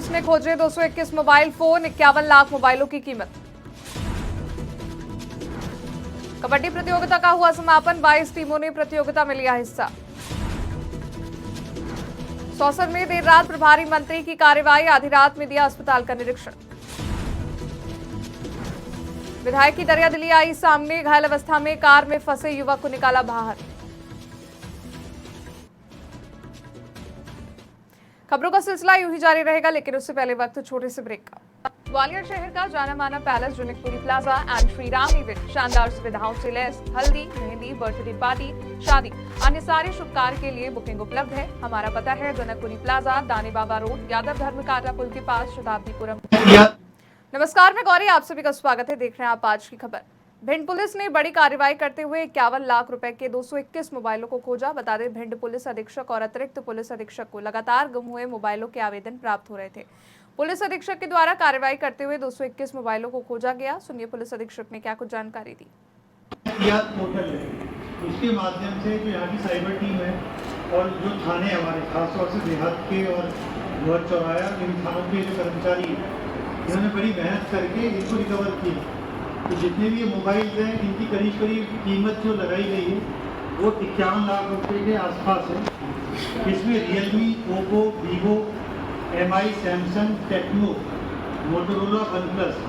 Police ने खोजे 221 mobile phone, 51 lakh मोबाइलों की कीमत। कबड्डी प्रतियोगिता का हुआ समापन, 22 टीमों ने प्रतियोगिता में लिया हिस्सा। सौसर में देर रात प्रभारी मंत्री की कार्रवाई, आधी रात में दिया अस्पताल का निरीक्षण। विधायक की दरियादिली आई सामने, घायल अवस्था में कार में फंसे युवक को निकाला बाहर। खबरों का सिलसिला यूं ही जारी रहेगा, लेकिन उससे पहले वक्त छोटे से ब्रेक का। ग्वालियर शहर का जाना माना palace Janakpuri plaza and Shri Ram event शानदार सुविधाओं से लैस, हल्दी, मेहंदी, बर्थडे पार्टी, शादी, अन्य सारे शुभ कार्य के लिए बुकिंग उपलब्ध है। हमारा पता है जनकपुरी प्लाजा, दानी बाबा रोड, यादव धर्म काटा पुल के पास, शताब्दीपुरम। नमस्कार, मैं गौरी, आप सभी का स्वागत है। देख रहे हैं आप आज की खबर। भिंड पुलिस ने बड़ी कार्रवाई करते हुए 51 लाख रुपए के 221 मोबाइलों को खोजा। बता दें, भिंड पुलिस अधीक्षक और अतिरिक्त पुलिस अधीक्षक को लगातार गुम हुए मोबाइलों के आवेदन प्राप्त हो रहे थे। पुलिस अधीक्षक के द्वारा कार्रवाई करते हुए 221 मोबाइलों को खोजा गया। सुनिए पुलिस अधीक्षक ने क्या कुछ जानकारी दी। पोर्टल है, उसके माध्यम से जो यहाँ की साइबर टीम है और जो थाने हमारे खासतौर से देहात के और बहुत चौराया इन थानों के जो कर्मचारी हैं, इन्होंने बड़ी मेहनत करके इनको रिकवर किया। तो जितने भी ये मोबाइल्स हैं, इनकी करीब करीब कीमत जो लगाई गई है वो 51 लाख रुपए के आसपास है। इसमें Realme, Oppo, Vivo, MI, Samsung, Tecno, Motorola, OnePlus,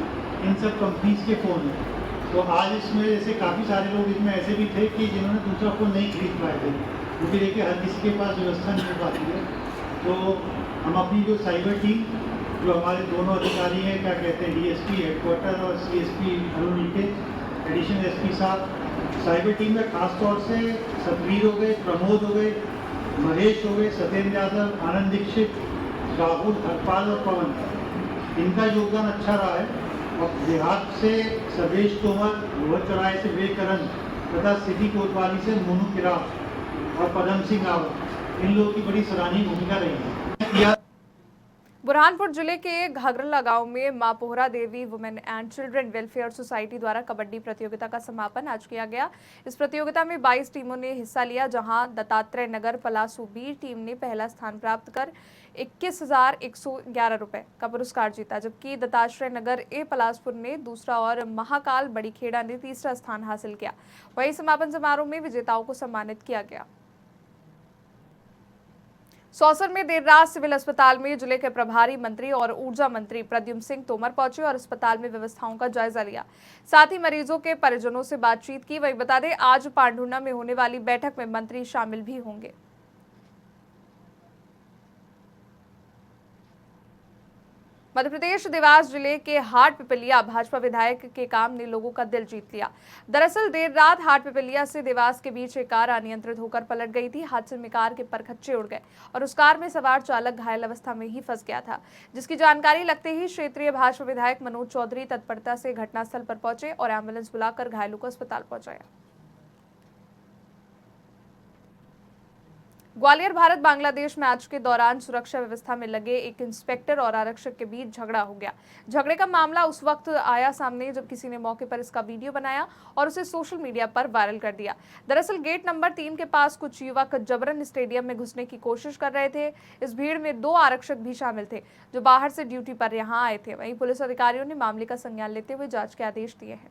इन सब कंपनीज के फ़ोन हैं। तो आज इसमें जैसे काफ़ी सारे लोग इसमें ऐसे भी थे कि जिन्होंने दूसरा फ़ोन नहीं खरीद पाए थे, क्योंकि देखिए हर किसी के पास व्यवस्था नहीं हो पाती है। तो हम अपनी जो साइबर टीम, जो हमारे दोनों अधिकारी हैं, क्या कहते हैं, DSP हेडक्वार्टर और CSP अरुण, एडिशनल SP साहब, साइबर टीम में खास तौर से सतवीर हो गए, प्रमोद हो गए, महेश हो गए, सत्येंद्र यादव, आनंद दीक्षित, राहुल, हरपाल और पवन, इनका योगदान अच्छा रहा है। और देहात से सर्वेश तोमर, रोहत चौराहे से विवेकरण तथा सिटी कोतवाली से मोनू किराम और पदम सिंह रावत, इन लोगों की बड़ी सराहनीय भूमिका रही है। बुरहानपुर जिले के घाघरला गांव में मां Pohra Devi women and children welfare society द्वारा कबड्डी प्रतियोगिता का समापन आज किया गया। इस प्रतियोगिता में 22 टीमों ने हिस्सा लिया, जहां दत्तात्रेय नगर पलासू बी टीम ने पहला स्थान प्राप्त कर 21,111 रुपए का पुरस्कार जीता, जबकि दत्तात्रेय नगर ए पलासपुर ने दूसरा और महाकाल बड़ी खेड़ा ने तीसरा स्थान हासिल किया। वहीं समापन समारोह में विजेताओं को सम्मानित किया गया। सौसर में देर रात सिविल अस्पताल में जिले के प्रभारी मंत्री और ऊर्जा मंत्री प्रद्युम्न सिंह तोमर पहुंचे और अस्पताल में व्यवस्थाओं का जायजा लिया। साथ ही मरीजों के परिजनों से बातचीत की। वहीं बता दें, आज पांडुना में होने वाली बैठक में मंत्री शामिल भी होंगे। मध्य प्रदेश देवास जिले के हाट पिपलिया भाजपा विधायक के काम ने लोगों का दिल जीत लिया। दरअसल देर रात हाट पिपलिया से देवास के बीच एक कार अनियंत्रित होकर पलट गई थी। हादसे में कार के परखच्चे उड़ गए और उस कार में सवार चालक घायल अवस्था में ही फंस गया था, जिसकी जानकारी लगते ही क्षेत्रीय भाजपा विधायक मनोज चौधरी तत्परता से घटनास्थल पर पहुंचे और एम्बुलेंस बुलाकर घायलों को अस्पताल पहुंचाया। ग्वालियर भारत बांग्लादेश मैच के दौरान सुरक्षा व्यवस्था में लगे एक इंस्पेक्टर और आरक्षक के बीच झगड़ा हो गया। झगड़े का मामला उस वक्त आया सामने जब किसी ने मौके पर इसका वीडियो बनाया और उसे सोशल मीडिया पर वायरल कर दिया। दरअसल गेट नंबर 3 के पास कुछ युवक जबरन स्टेडियम में घुसने की कोशिश कर रहे थे। इस भीड़ में 2 आरक्षक भी शामिल थे, जो बाहर से ड्यूटी पर यहाँ आए थे। वहीं पुलिस अधिकारियों ने मामले का संज्ञान लेते हुए जाँच के आदेश दिए हैं।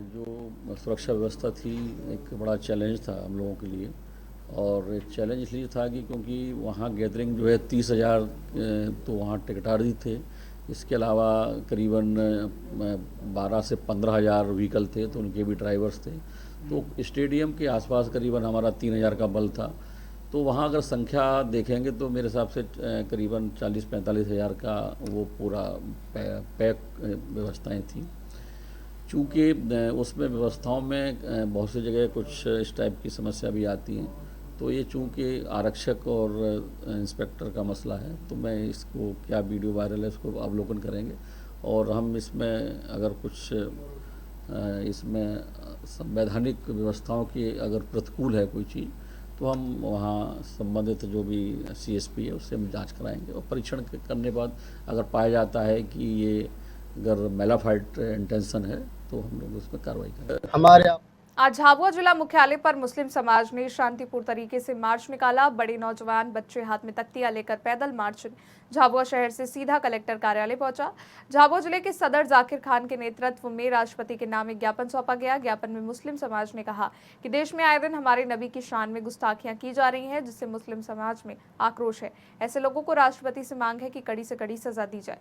जो सुरक्षा व्यवस्था थी, एक बड़ा चैलेंज था हम लोगों के लिए। और चैलेंज इसलिए था कि क्योंकि वहाँ गैदरिंग जो है 30,000 तो वहाँ टिकटार्जी थे। इसके अलावा करीबन 12 से 15,000 व्हीकल थे, तो उनके भी ड्राइवर्स थे। तो स्टेडियम के आसपास करीबन हमारा 3,000 का बल था। तो वहाँ अगर संख्या देखेंगे तो मेरे हिसाब से करीबन 40-45 हज़ार का वो पूरा पैक व्यवस्थाएँ थी। चूँकि उसमें व्यवस्थाओं में बहुत सी जगह कुछ इस टाइप की समस्या भी आती हैं, तो ये चूँकि आरक्षक और इंस्पेक्टर का मसला है, तो मैं इसको क्या वीडियो वायरल है इसको अवलोकन करेंगे और हम इसमें अगर कुछ इसमें संवैधानिक व्यवस्थाओं की अगर प्रतिकूल है कोई चीज़, तो हम वहाँ संबंधित जो भी CSP है उससे हम जांच कराएंगे और परीक्षण करने बाद अगर पाया जाता है कि ये अगर मेलाफाइड इंटेंशन है तो हम लोग उस पर कार्रवाई करेंगे। हमारे आज झाबुआ जिला मुख्यालय पर मुस्लिम समाज ने शांतिपूर्ण तरीके से मार्च निकाला। बड़े नौजवान बच्चे हाथ में तख्तियां लेकर पैदल मार्च झाबुआ शहर से सीधा कलेक्टर कार्यालय पहुंचा। झाबुआ जिले के सदर जाकिर खान के नेतृत्व में राष्ट्रपति के नाम एक ज्ञापन सौंपा गया। ज्ञापन में मुस्लिम समाज ने कहा कि देश में आए दिन हमारे नबी की शान में गुस्ताखियां की जा रही हैं, जिससे मुस्लिम समाज में आक्रोश है। ऐसे लोगों को राष्ट्रपति से मांग है कि कड़ी से कड़ी सजा दी जाए।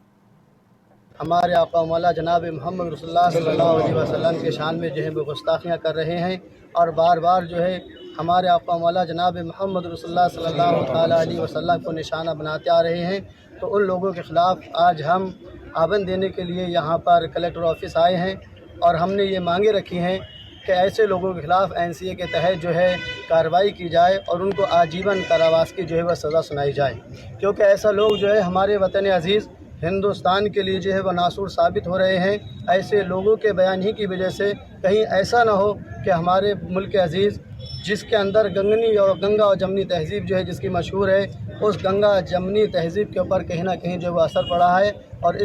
हमारे आका मौला जनाब मोहम्मद रसूलुल्लाह सल्लल्लाहु अलैहि वसल्लम के शान में जो है वो गुस्ताखियाँ कर रहे हैं और बार बार जो है हमारे आका मौला जनाब मोहम्मद रसूलुल्लाह सल्लल्लाहु ताला अलैहि वसल्लम को निशाना बनाते आ रहे हैं। तो उन लोगों के ख़िलाफ़ आज हम आवेदन देने के लिए यहाँ पर कलेक्टर ऑफिस आए हैं और हमने ये मांगे रखी हैं कि ऐसे लोगों के ख़िलाफ़ NCA के तहत जो है कार्रवाई की जाए और उनको आजीवन कारावास की जो है वह सज़ा सुनाई जाए, क्योंकि ऐसा लोग जो है हमारे वतन अज़ीज़ हिंदुस्तान के लिए जो है वह नासूर साबित हो रहे हैं। ऐसे लोगों के बयान ही की वजह से कहीं ऐसा ना हो कि हमारे मुल्क अज़ीज़ जिसके अंदर गंगा और जमनी तहज़ीब जो है जिसकी मशहूर है, उस गंगा जमनी तहज़ीब के ऊपर कहीं ना कहीं जो है असर पड़ा है और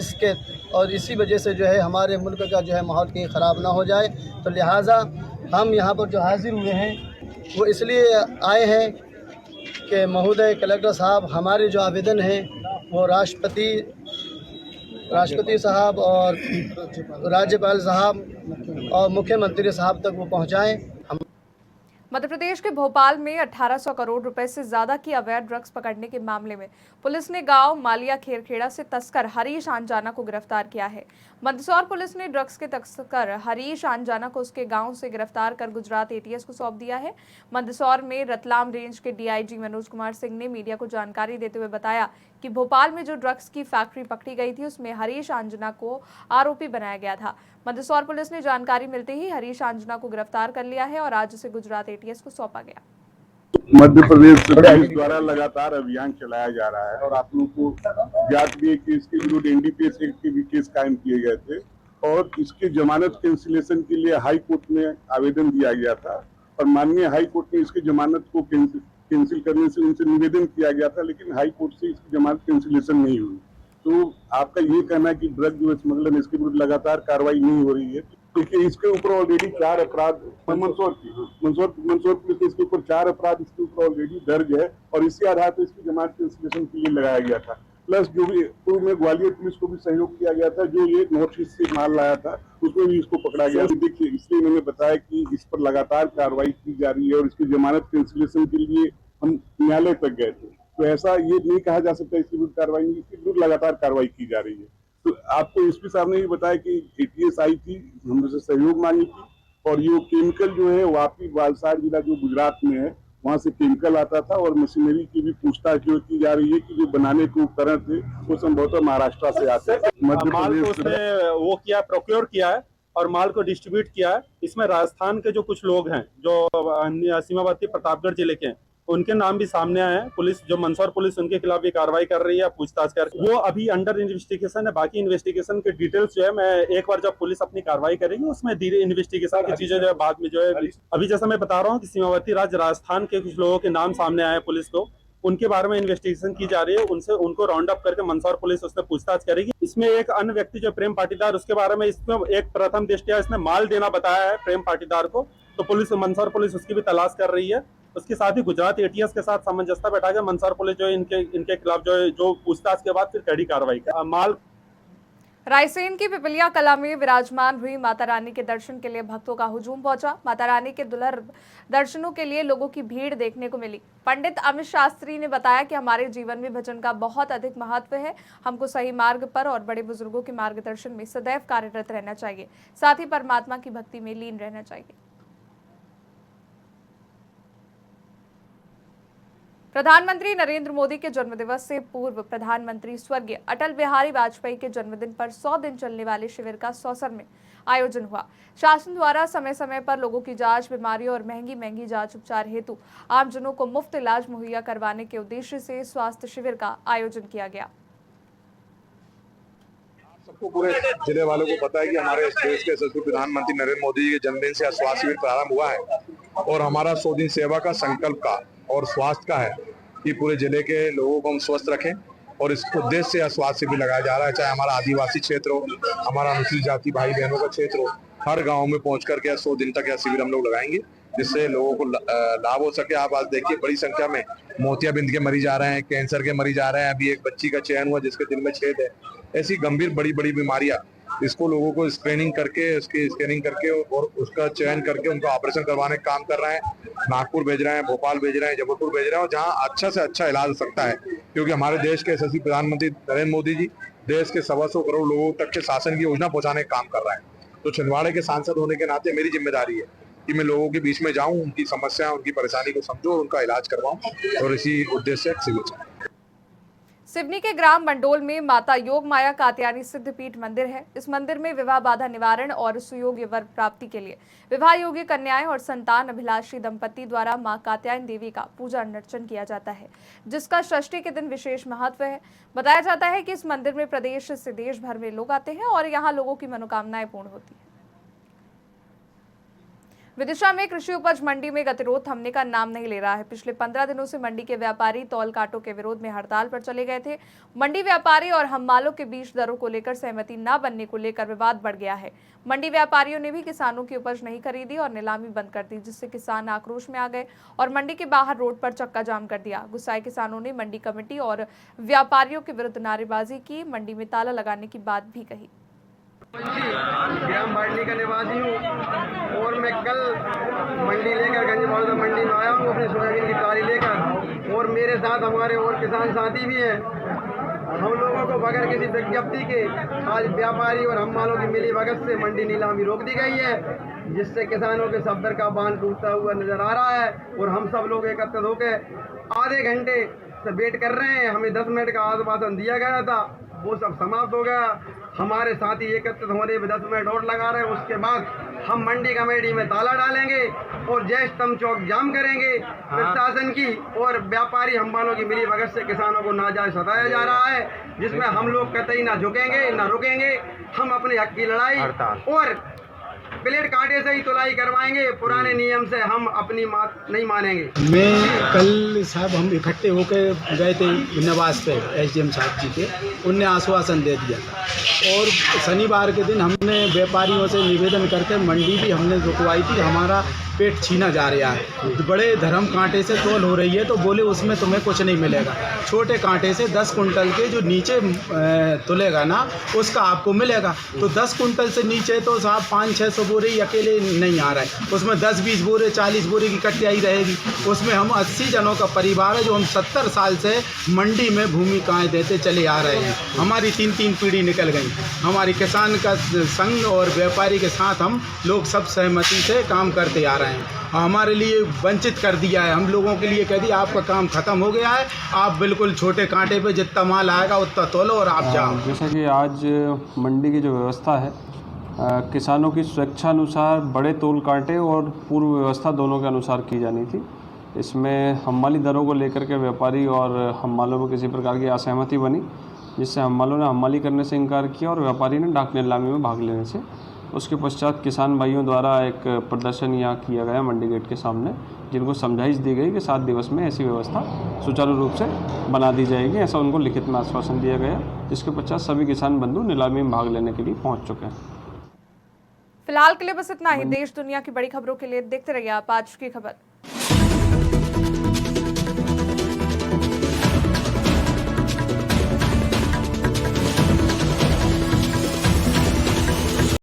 इसी वजह से जो है हमारे मुल्क का जो है माहौल कहीं ख़राब ना हो जाए। तो लिहाजा हम यहाँ पर जो हाज़िर हुए हैं वो इसलिए आए हैं कि महोदय कलेक्टर साहब हमारे जो आवेदन है वो राष्ट्रपति साहब और राज्यपाल साहब और मुख्यमंत्री साहब तक वो पहुंचाएं। मध्य प्रदेश के भोपाल में 1800 करोड़ रुपए से ज्यादा की अवैध ड्रग्स पकड़ने के मामले में पुलिस ने गांव मालिया खेरखेड़ा से तस्कर हरीश आंजाना को गिरफ्तार किया है। मंदसौर पुलिस ने ड्रग्स के तस्कर हरीश आंजाना को उसके गांव से गिरफ्तार कर गुजरात ATS को सौंप दिया है। मंदसौर में रतलाम रेंज के DIG मनोज कुमार सिंह ने मीडिया को जानकारी देते हुए बताया कि भोपाल में जो ड्रग्स की फैक्ट्री पकड़ी गई थी उसमें हरीश आंजना को आरोपी बनाया गया था। मंदसौर पुलिस ने जानकारी मिलते ही हरीश आंजना को गिरफ्तार कर लिया है और आज उसे गुजरात ATS को सौंपा गया। मध्य प्रदेश पुलिस द्वारा लगातार अभियान चलाया जा रहा है और आप लोगों को ज्ञात भी है कि इसके विरुद्ध NDPS एक्ट के भी केस कायम किए गए थे और इसके जमानत कैंसिलेशन के लिए हाई कोर्ट में आवेदन दिया गया था और माननीय हाई कोर्ट ने इसकी जमानत को कैंसिल करने से उनसे निवेदन किया गया था, लेकिन हाई कोर्ट से इसकी जमानत कैंसिलेशन नहीं हुई। तो आपका ये कहना है कि ड्रग जो स्मगलर इसके विरुद्ध लगातार कार्रवाई नहीं हो रही है, देखिए इसके ऊपर ऑलरेडी 4 अपराध मंदसौर पुलिस इसके ऊपर 4 अपराध इसके ऊपर ऑलरेडी दर्ज है और इसी आधार पर इसकी जमानत कैंसिलेशन के लिए लगाया गया था। प्लस जो भी पूर्व में ग्वालियर पुलिस को भी सहयोग किया गया था, जो ये नॉर्थ ईस्ट से माल लाया था उसमें भी इसको पकड़ा गया। देखिए इसलिए मैंने बताया कि इस पर लगातार कार्रवाई की जा रही है और इसकी जमानत कैंसिलेशन के लिए हम न्यायालय तक गए थे। तो ऐसा ये नहीं कहा जा सकता इसके विरुद्ध कार्रवाई नहीं, इसके विरुद्ध लगातार कार्रवाई की जा रही है। तो आपको SP साहब ने भी बताया कि ATS आई थी, हमने से सहयोग मांगी थी और ये केमिकल जो है वापी वलसाड जिला जो गुजरात में है वहां से केमिकल आता था और मशीनरी की भी पूछताछ जो की जा रही है कि जो बनाने के उपकरण थे वो संभवतः महाराष्ट्र से आते हैं। मध्य प्रदेश उसने वो किया, प्रोक्योर किया है और माल को डिस्ट्रीब्यूट किया है। इसमें राजस्थान के जो कुछ लोग हैं जो सीमावर्ती प्रतापगढ़ जिले के, उनके नाम भी सामने आए हैं। पुलिस जो मंदसौर पुलिस उनके खिलाफ भी कार्रवाई कर रही है, पूछताछ कर रही है। वो अभी अंडर इन्वेस्टिगेशन है। बाकी इन्वेस्टिगेशन के डिटेल्स जो है मैं एक बार जब पुलिस अपनी कार्रवाई करेगी उसमें धीरे इन्वेस्टिगेशन की चीजें जो है बाद में जो है, अभी जैसा मैं बता रहा हूँ कि सीमावर्ती राज्य राजस्थान के कुछ लोगों के नाम सामने आए पुलिस को, उनके बारे में इन्वेस्टिगेशन की जा रही है। उनको राउंड अप करके मंदसौर पुलिस उससे पूछताछ करेगी। इसमें एक अन्य व्यक्ति जो प्रेम पाटीदार, उसके बारे में इसमें एक प्रथम दृष्टया इसने माल देना बताया है प्रेम पाटीदार को, तो पुलिस मंदसौर पुलिस उसकी भी तलाश कर रही है। उसके साथ ही गुजरात ATS के साथ सामंजस्य बैठा के मंदसौर पुलिस जो इनके खिलाफ जो पूछताछ के बाद फिर कड़ी कार्रवाई कर माल। रायसेन की पिपलिया कला में विराजमान हुई माता रानी के दर्शन के लिए भक्तों का हुजूम पहुंचा। माता रानी के दुर्लभ दर्शनों के लिए लोगों की भीड़ देखने को मिली। पंडित अमित शास्त्री ने बताया कि हमारे जीवन में भजन का बहुत अधिक महत्व है। हमको सही मार्ग पर और बड़े बुजुर्गों के मार्गदर्शन में सदैव कार्यरत रहना चाहिए, साथ ही परमात्मा की भक्ति में लीन रहना चाहिए। प्रधानमंत्री नरेंद्र मोदी के जन्मदिवस से पूर्व प्रधानमंत्री स्वर्गीय अटल बिहारी वाजपेयी के जन्मदिन पर 100 दिन चलने वाले शिविर का सौसर में आयोजन हुआ। शासन द्वारा समय समय पर लोगों की जांच, बीमारियों और महंगी जांच उपचार हेतु आमजनों को मुफ्त इलाज मुहैया करवाने के उद्देश्य से स्वास्थ्य शिविर का आयोजन किया गया। सबको पूरे जिले वालों को पता है कि हमारे देश के यशस्वी प्रधानमंत्री नरेंद्र मोदी जी के जन्मदिन से स्वास्थ्य शिविर प्रारंभ हुआ है और हमारा 100 दिन सेवा का, संकल्प का और स्वास्थ्य का है कि पूरे जिले के लोगों को हम स्वस्थ रखें और इस उद्देश्य से यह स्वास्थ्य शिविर लगाया जा रहा है। चाहे हमारा आदिवासी क्षेत्र हो, हमारा अनुसूचित जाति भाई बहनों का क्षेत्र हो, हर गांव में पहुंच करके 100 दिन तक यह शिविर हम लोग लगाएंगे, जिससे लोगों को लाभ हो सके। आप आज देखिए बड़ी संख्या में मोतियाबिंद के मरीज आ रहे हैं, कैंसर के मरीज आ रहे हैं। अभी एक बच्ची का चयन हुआ जिसके दिल में छेद है। ऐसी गंभीर बड़ी बड़ी बीमारियां, इसको लोगों को स्क्रीनिंग करके, उसकी स्कैनिंग करके और उसका चयन करके उनका ऑपरेशन करवाने का काम कर रहे हैं। नागपुर भेज रहे हैं, भोपाल भेज रहे हैं, जबलपुर भेज रहे हैं, और जहां अच्छा से अच्छा इलाज हो सकता है, क्योंकि हमारे देश के यशस्वी प्रधानमंत्री नरेंद्र मोदी जी देश के 125 करोड़ लोगों तक के शासन की योजना पहुंचाने का काम कर रहे हैं। तो छिंदवाड़े के सांसद होने के नाते मेरी जिम्मेदारी है कि मैं लोगों के बीच में जाऊं, उनकी समस्या, उनकी परेशानी को समझूं और उनका इलाज करवाऊं, और इसी उद्देश्य से शिविर चलाएं। सिवनी के ग्राम मंडोल में माता योग माया कात्यायनी सिद्धपीठ मंदिर है। इस मंदिर में विवाह बाधा निवारण और सुयोग्य वर प्राप्ति के लिए विवाह योग्य कन्याएं और संतान अभिलाषी दंपति द्वारा मां कात्यायनी देवी का पूजा अर्चन किया जाता है, जिसका षष्ठी के दिन विशेष महत्व है। बताया जाता है कि इस मंदिर में प्रदेश से देश भर में लोग आते हैं और यहाँ लोगों की मनोकामनाएं पूर्ण होती है। विदिशा में कृषि उपज मंडी में गतिरोध थमने का नाम नहीं ले रहा है। पिछले 15 दिनों से मंडी के व्यापारी तौल कांटों के विरोध में हड़ताल पर चले गए थे। मंडी व्यापारी और हम्मालों के बीच दरों को लेकर सहमति न बनने को लेकर विवाद बढ़ गया है। मंडी व्यापारियों ने भी किसानों की उपज नहीं खरीदी और नीलामी बंद कर दी, जिससे किसान आक्रोश में आ गए और मंडी के बाहर रोड पर चक्का जाम कर दिया। गुस्साए किसानों ने मंडी कमेटी और व्यापारियों के विरुद्ध नारेबाजी की, मंडी में ताला लगाने की बात भी कही। ग्राम बाटली का निवासी हूँ और मैं कल मंडी लेकर गंज मंडी में आया हूँ अपनी सोयाबीन की ट्राली लेकर, और मेरे साथ हमारे और किसान साथी भी हैं। हम लोगों को बगैर किसी विज्ञप्ति के आज व्यापारी और हम्मालों की मिली भगत से मंडी नीलामी रोक दी गई है, जिससे किसानों के सब्र का बांध टूटता हुआ नजर आ रहा है। और हम सब लोग एकत्रित होकर आधे घंटे से वेट कर रहे हैं। हमें 10 मिनट का आश्वासन दिया गया था, वो सब समाप्त हो गया। हमारे साथी एकत्रित होने में 10 मिनट और लगा रहे हैं। उसके बाद हम मंडी कमेटी में ताला डालेंगे और जय स्तंभ चौक जाम करेंगे। प्रशासन की और व्यापारी हम्मालों की मिली भगत से किसानों को नाजायज सताया जा रहा है, जिसमें हम लोग कतई ना झुकेंगे ना रुकेंगे। हम अपने हक की लड़ाई और प्लेट कांटे से ही तुलाई करवाएंगे। पुराने नियम से हम अपनी बात नहीं मानेंगे। मैं कल साहब हम इकट्ठे होकर गए थे नवाज पे SDM साहब जी के, उनने आश्वासन दे दिया था। और शनिवार के दिन हमने व्यापारियों से निवेदन करके मंडी भी हमने रुकवाई थी। हमारा पेट छीना जा रहा है, बड़े धर्म कांटे से तौल हो रही है, तो बोले उसमें तुम्हें कुछ नहीं मिलेगा। छोटे कांटे से 10 कुंटल के जो नीचे तुलेगा ना, उसका आपको मिलेगा। तो 10 कुंटल से नीचे तो साहब 500-600 बोरे ही अकेले नहीं आ रहा है, उसमें 10-20 बोरे 40 बोरे की कटियाई रहेगी। उसमें हम 80 जनों का परिवार है, जो हम 70 साल से मंडी में भूमिकाएँ देते चले आ रहे हैं। हमारी 3-3 पीढ़ी निकल गई। हमारी किसान का संघ और व्यापारी के साथ हम लोग सब सहमति से काम करते आ रहे हैं। हमारे लिए वंचित कर दिया है। हम लोगों के लिए कह दिया आपका काम खत्म हो गया है, आप बिल्कुल छोटे कांटे पे जितना माल आएगा उतना तोलो और आप जाओ। जैसा कि आज मंडी की जो व्यवस्था है, किसानों की स्वेच्छानुसार बड़े तोल कांटे और पूर्व व्यवस्था दोनों के अनुसार की जानी थी। इसमें हम्माली दरों को लेकर के व्यापारी और हम्मालों में किसी प्रकार की असहमति बनी, जिससे हम्मालों ने हम्माली करने से इनकार किया और व्यापारी ने डाक नीलामी में भाग लेने से। उसके पश्चात किसान भाइयों द्वारा एक प्रदर्शन यहाँ किया गया मंडी गेट के सामने, जिनको समझाइश दी गई कि 7 दिवस में ऐसी व्यवस्था सुचारू रूप से बना दी जाएगी। ऐसा उनको लिखित में आश्वासन दिया गया, जिसके पश्चात सभी किसान बंधु नीलामी में भाग लेने के लिए पहुँच चुके हैं। फिलहाल के लिए बस इतना ही। देश दुनिया की बड़ी खबरों के लिए देखते रहिए आप आज की खबर।